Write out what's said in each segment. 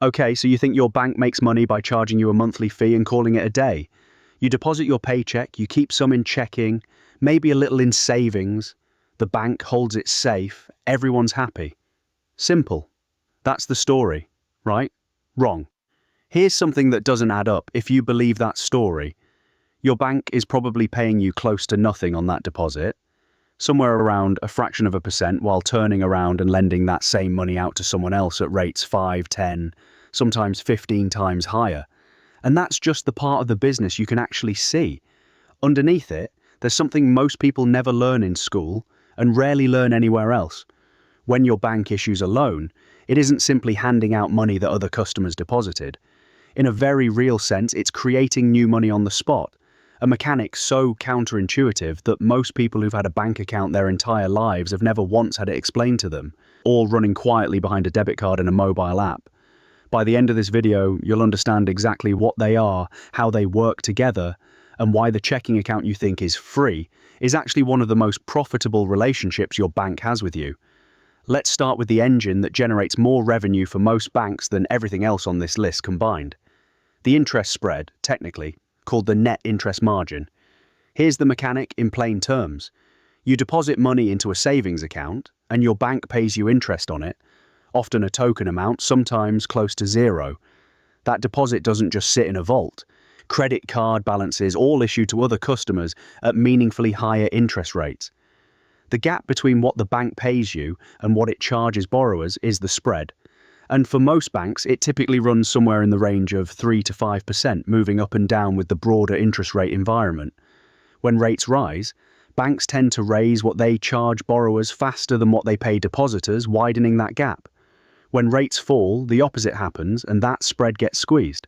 Okay, so you think your bank makes money by charging you a monthly fee and calling it a day. You deposit your paycheck, you keep some in checking, maybe a little in savings. The bank holds it safe, everyone's happy. Simple. That's the story, right? Wrong. Here's something that doesn't add up if you believe that story. Your bank is probably paying you close to nothing on that deposit, somewhere around a fraction of a percent, while turning around and lending that same money out to someone else at rates 5, 10, sometimes 15 times higher. And that's just the part of the business you can actually see. Underneath it, there's something most people never learn in school and rarely learn anywhere else. When your bank issues a loan, it isn't simply handing out money that other customers deposited. In a very real sense, it's creating new money on the spot, a mechanic so counterintuitive that most people who've had a bank account their entire lives have never once had it explained to them, all running quietly behind a debit card and a mobile app. By the end of this video, you'll understand exactly what they are, how they work together, and why the checking account you think is free is actually one of the most profitable relationships your bank has with you. Let's start with the engine that generates more revenue for most banks than everything else on this list combined. The interest spread, technically, called the net interest margin. Here's the mechanic in plain terms. You deposit money into a savings account, and your bank pays you interest on it, often a token amount, sometimes close to zero. That deposit doesn't just sit in a vault. Credit card balances all issued to other customers at meaningfully higher interest rates. The gap between what the bank pays you and what it charges borrowers is the spread. And for most banks, it typically runs somewhere in the range of 3 to 5%, moving up and down with the broader interest rate environment. When rates rise, banks tend to raise what they charge borrowers faster than what they pay depositors, widening that gap. When rates fall, the opposite happens, and that spread gets squeezed.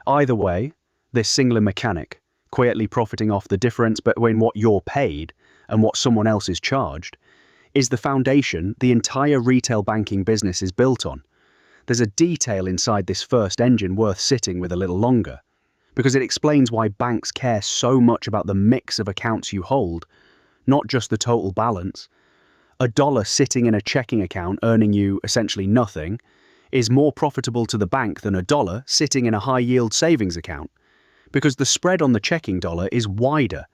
Either way, this singular mechanic, quietly profiting off the difference between what you're paid and what someone else is charged, is the foundation the entire retail banking business is built on. There's a detail inside this first engine worth sitting with a little longer, because it explains why banks care so much about the mix of accounts you hold, not just the total balance. $1 sitting in a checking account earning you essentially nothing is more profitable to the bank than $1 sitting in a high-yield savings account, because the spread on the checking dollar is wider.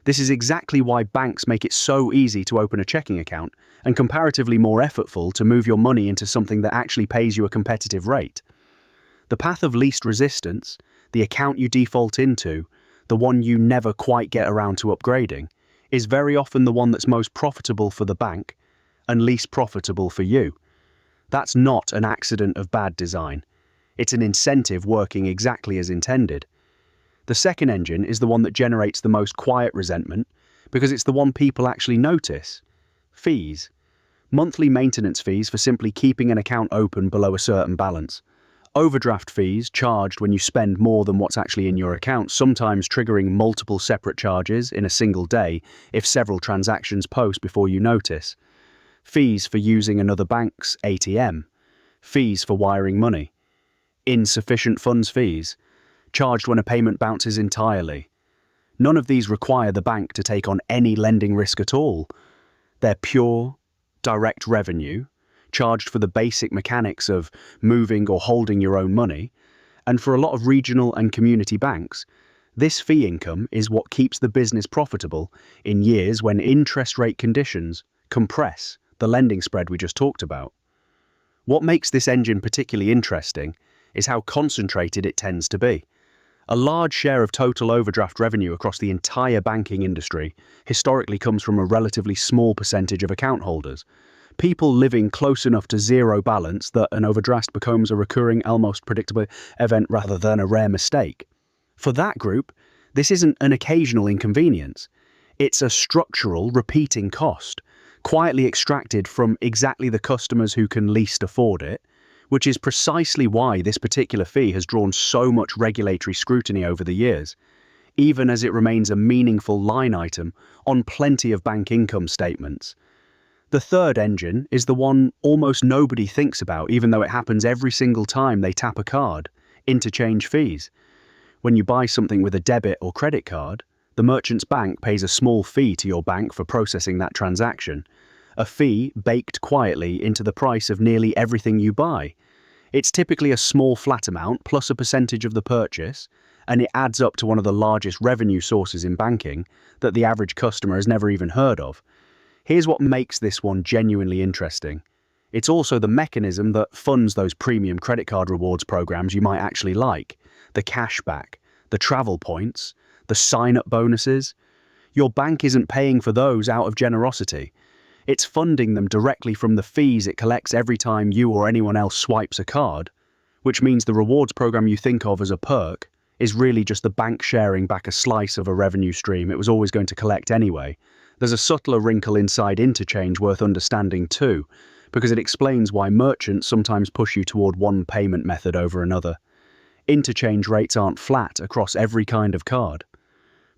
This is exactly why banks make it so easy to open a checking account and comparatively more effortful to move your money into something that actually pays you a competitive rate. The path of least resistance, the account you default into, the one you never quite get around to upgrading, is very often the one that's most profitable for the bank and least profitable for you. That's not an accident of bad design. It's an incentive working exactly as intended. The second engine is the one that generates the most quiet resentment because it's the one people actually notice. Fees. Monthly maintenance fees for simply keeping an account open below a certain balance. Overdraft fees charged when you spend more than what's actually in your account, sometimes triggering multiple separate charges in a single day if several transactions post before you notice. Fees for using another bank's ATM. Fees for wiring money. Insufficient funds fees, charged when a payment bounces entirely. None of these require the bank to take on any lending risk at all. They're pure, direct revenue, charged for the basic mechanics of moving or holding your own money, and for a lot of regional and community banks, this fee income is what keeps the business profitable in years when interest rate conditions compress the lending spread we just talked about. What makes this engine particularly interesting is how concentrated it tends to be. A large share of total overdraft revenue across the entire banking industry historically comes from a relatively small percentage of account holders, people living close enough to zero balance that an overdraft becomes a recurring, almost predictable event rather than a rare mistake. For that group, this isn't an occasional inconvenience. It's a structural, repeating cost, quietly extracted from exactly the customers who can least afford it, which is precisely why this particular fee has drawn so much regulatory scrutiny over the years, even as it remains a meaningful line item on plenty of bank income statements. The third engine is the one almost nobody thinks about, even though it happens every single time they tap a card: interchange fees. When you buy something with a debit or credit card, the merchant's bank pays a small fee to your bank for processing that transaction, a fee baked quietly into the price of nearly everything you buy. It's typically a small flat amount plus a percentage of the purchase, and it adds up to one of the largest revenue sources in banking that the average customer has never even heard of. Here's what makes this one genuinely interesting. It's also the mechanism that funds those premium credit card rewards programs you might actually like, the cashback, the travel points, the sign-up bonuses. Your bank isn't paying for those out of generosity. It's funding them directly from the fees it collects every time you or anyone else swipes a card, which means the rewards program you think of as a perk is really just the bank sharing back a slice of a revenue stream it was always going to collect anyway. There's a subtler wrinkle inside interchange worth understanding too, because it explains why merchants sometimes push you toward one payment method over another. Interchange rates aren't flat across every kind of card.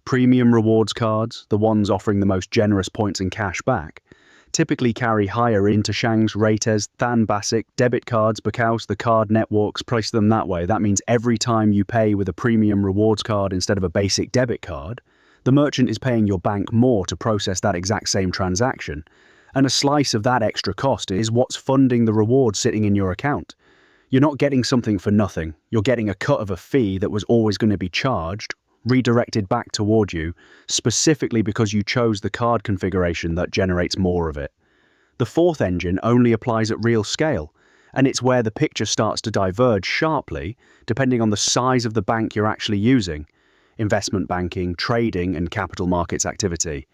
Premium rewards cards, the ones offering the most generous points and cash back, typically carry higher interchange rates than basic debit cards because the card networks price them that way. That means every time you pay with a premium rewards card instead of a basic debit card, the merchant is paying your bank more to process that exact same transaction. And a slice of that extra cost is what's funding the reward sitting in your account. You're not getting something for nothing. You're getting a cut of a fee that was always going to be charged, redirected back toward you, specifically because you chose the card configuration that generates more of it. The fourth engine only applies at real scale, and it's where the picture starts to diverge sharply depending on the size of the bank you're actually using. Investment banking, trading, and capital markets activity.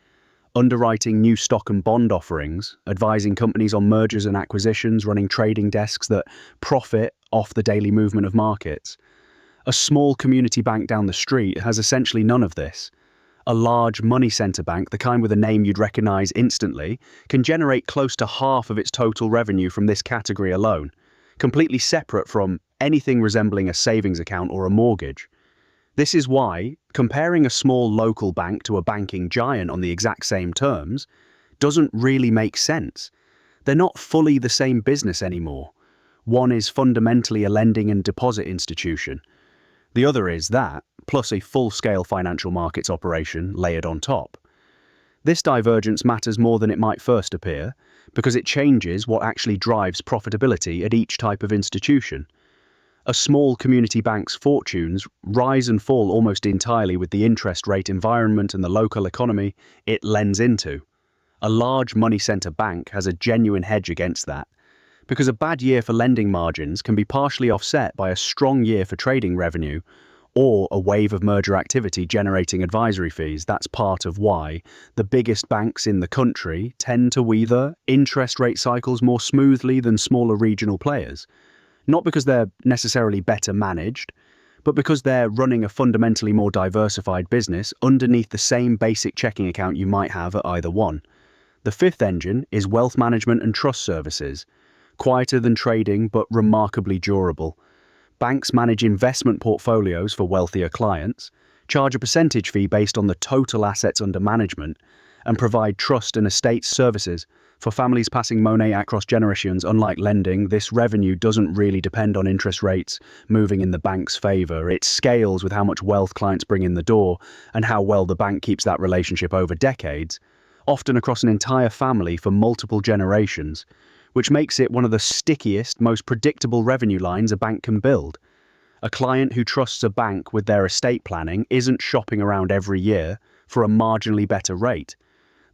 Underwriting new stock and bond offerings, advising companies on mergers and acquisitions, running trading desks that profit off the daily movement of markets. A small community bank down the street has essentially none of this. A large money center bank, the kind with a name you'd recognize instantly, can generate close to half of its total revenue from this category alone, completely separate from anything resembling a savings account or a mortgage. This is why comparing a small local bank to a banking giant on the exact same terms doesn't really make sense. They're not fully the same business anymore. One is fundamentally a lending and deposit institution. The other is that, plus a full-scale financial markets operation layered on top. This divergence matters more than it might first appear, because it changes what actually drives profitability at each type of institution. A small community bank's fortunes rise and fall almost entirely with the interest rate environment and the local economy it lends into. A large money center bank has a genuine hedge against that, because a bad year for lending margins can be partially offset by a strong year for trading revenue or a wave of merger activity generating advisory fees. That's part of why the biggest banks in the country tend to weather interest rate cycles more smoothly than smaller regional players. Not because they're necessarily better managed, but because they're running a fundamentally more diversified business underneath the same basic checking account you might have at either one. The fifth engine is wealth management and trust services. Quieter than trading, but remarkably durable. Banks manage investment portfolios for wealthier clients, charge a percentage fee based on the total assets under management, and provide trust and estate services for families passing money across generations. Unlike lending, this revenue doesn't really depend on interest rates moving in the bank's favor. It scales with how much wealth clients bring in the door and how well the bank keeps that relationship over decades, often across an entire family for multiple generations, which makes it one of the stickiest, most predictable revenue lines a bank can build. A client who trusts a bank with their estate planning isn't shopping around every year for a marginally better rate.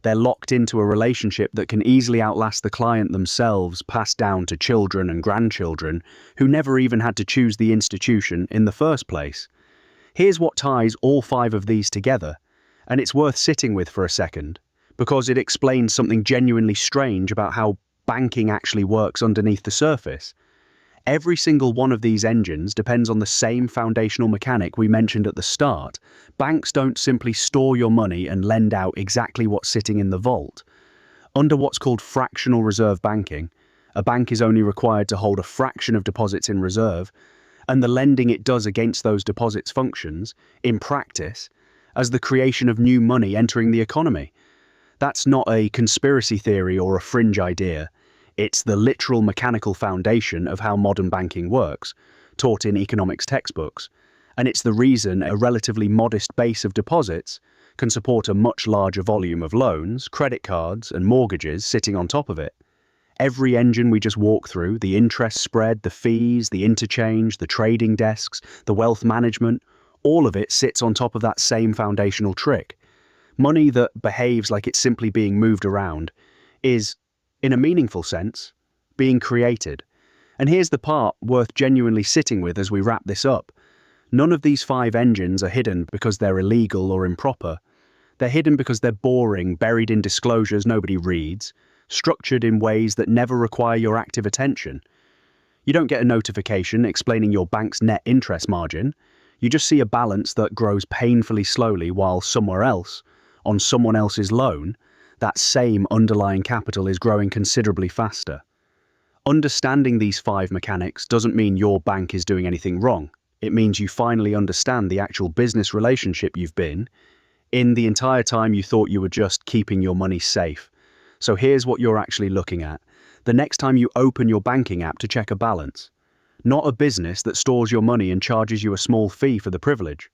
They're locked into a relationship that can easily outlast the client themselves, passed down to children and grandchildren who never even had to choose the institution in the first place. Here's what ties all five of these together, and it's worth sitting with for a second, because it explains something genuinely strange about how banking actually works underneath the surface. Every single one of these engines depends on the same foundational mechanic we mentioned at the start. Banks don't simply store your money and lend out exactly what's sitting in the vault. Under what's called fractional reserve banking, a bank is only required to hold a fraction of deposits in reserve, and the lending it does against those deposits functions, in practice, as the creation of new money entering the economy. That's not a conspiracy theory or a fringe idea. It's the literal mechanical foundation of how modern banking works, taught in economics textbooks, and it's the reason a relatively modest base of deposits can support a much larger volume of loans, credit cards, and mortgages sitting on top of it. Every engine we just walk through, the interest spread, the fees, the interchange, the trading desks, the wealth management, all of it sits on top of that same foundational trick. Money that behaves like it's simply being moved around is, in a meaningful sense, being created. And here's the part worth genuinely sitting with as we wrap this up. None of these 5 engines are hidden because they're illegal or improper. They're hidden because they're boring, buried in disclosures nobody reads, structured in ways that never require your active attention. You don't get a notification explaining your bank's net interest margin. You just see a balance that grows painfully slowly while somewhere else, on someone else's loan, that same underlying capital is growing considerably faster. Understanding these 5 mechanics doesn't mean your bank is doing anything wrong. It means you finally understand the actual business relationship you've been in the entire time you thought you were just keeping your money safe. So here's what you're actually looking at. The next time you open your banking app to check a balance. Not a business that stores your money and charges you a small fee for the privilege.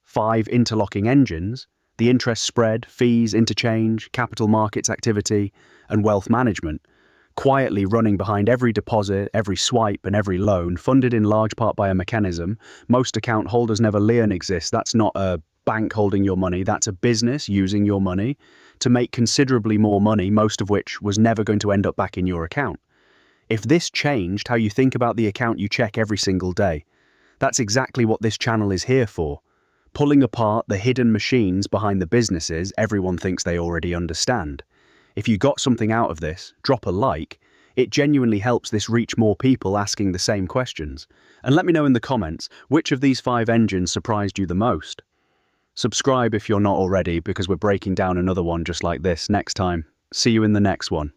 5 interlocking engines, the interest spread, fees, interchange, capital markets activity, and wealth management, quietly running behind every deposit, every swipe, and every loan, funded in large part by a mechanism most account holders never learn exists. That's not a bank holding your money, that's a business using your money to make considerably more money, most of which was never going to end up back in your account. If this changed how you think about the account you check every single day, that's exactly what this channel is here for. Pulling apart the hidden machines behind the businesses everyone thinks they already understand. If you got something out of this, drop a like. It genuinely helps this reach more people asking the same questions. And let me know in the comments, which of these 5 engines surprised you the most? Subscribe if you're not already, because we're breaking down another one just like this next time. See you in the next one.